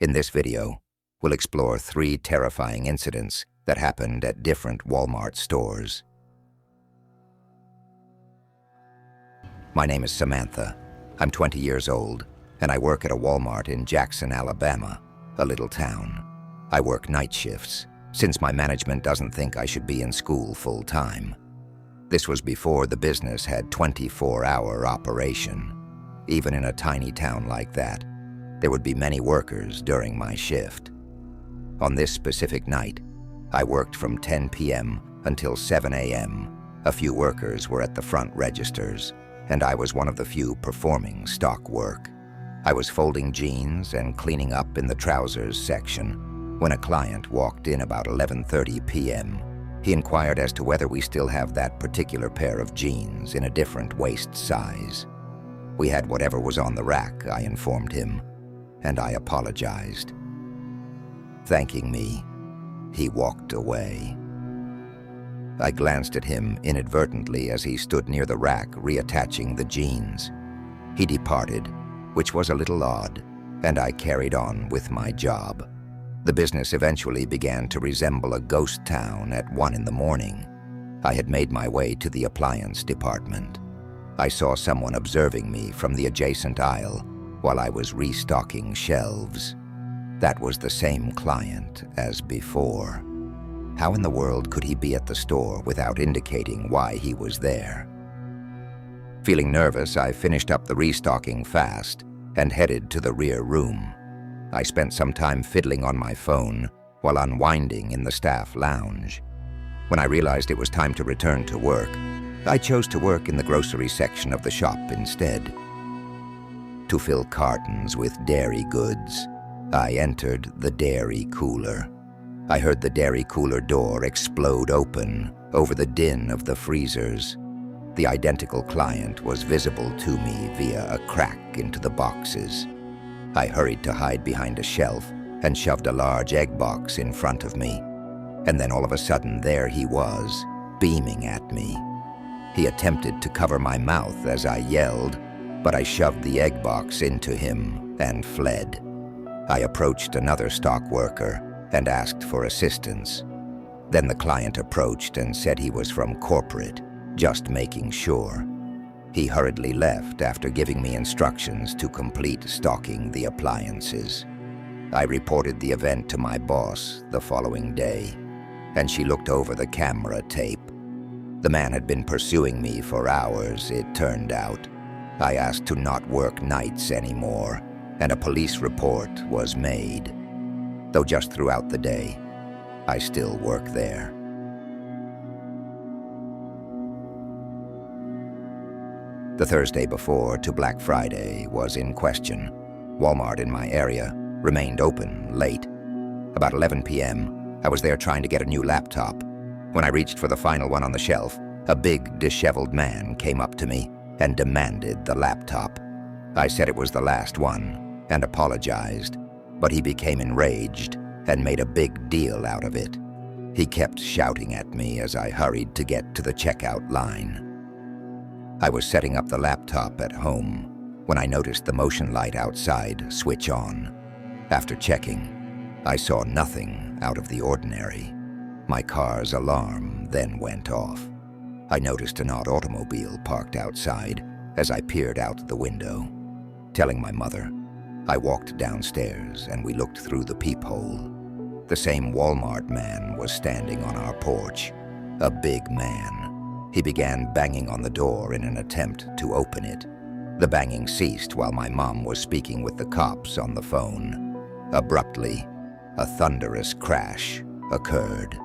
In this video, we'll explore 3 terrifying incidents that happened at different Walmart stores. My name is Samantha. I'm 20 years old, and I work at a Walmart in Jackson, Alabama, a little town. I work night shifts, since my management doesn't think I should be in school full-time. This was before the business had 24-hour operation. Even in a tiny town like that, there would be many workers during my shift. On this specific night, I worked from 10 p.m. until 7 a.m. A few workers were at the front registers, and I was one of the few performing stock work. I was folding jeans and cleaning up in the trousers section when a client walked in about 11:30 p.m. He inquired as to whether we still have that particular pair of jeans in a different waist size. We had whatever was on the rack, I informed him, and I apologized. Thanking me, he walked away. I glanced at him inadvertently as he stood near the rack reattaching the jeans. He departed, which was a little odd, and I carried on with my job. The business eventually began to resemble a ghost town at 1 in the morning. I had made my way to the appliance department. I saw someone observing me from the adjacent aisle while I was restocking shelves. That was the same client as before. How in the world could he be at the store without indicating why he was there? Feeling nervous, I finished up the restocking fast and headed to the rear room. I spent some time fiddling on my phone while unwinding in the staff lounge. When I realized it was time to return to work, I chose to work in the grocery section of the shop instead. To fill cartons with dairy goods, I entered the dairy cooler. I heard the dairy cooler door explode open over the din of the freezers. The identical client was visible to me via a crack into the boxes. I hurried to hide behind a shelf and shoved a large egg box in front of me. And then all of a sudden there he was, beaming at me. He attempted to cover my mouth as I yelled, but I shoved the egg box into him and fled. I approached another stock worker and asked for assistance. Then the client approached and said he was from corporate, just making sure. He hurriedly left after giving me instructions to complete stocking the appliances. I reported the event to my boss the following day, and she looked over the camera tape. The man had been pursuing me for hours, it turned out. I asked to not work nights anymore, and a police report was made. Though just throughout the day, I still work there. The Thursday before to Black Friday was in question. Walmart in my area remained open late. About 11 p.m., I was there trying to get a new laptop. When I reached for the final one on the shelf, a big, disheveled man came up to me and demanded the laptop. I said it was the last one and apologized, but he became enraged and made a big deal out of it. He kept shouting at me as I hurried to get to the checkout line. I was setting up the laptop at home when I noticed the motion light outside switch on. After checking, I saw nothing out of the ordinary. My car's alarm then went off. I noticed an odd automobile parked outside as I peered out the window. Telling my mother, I walked downstairs and we looked through the peephole. The same Walmart man was standing on our porch, a big man. He began banging on the door in an attempt to open it. The banging ceased while my mom was speaking with the cops on the phone. Abruptly, a thunderous crash occurred.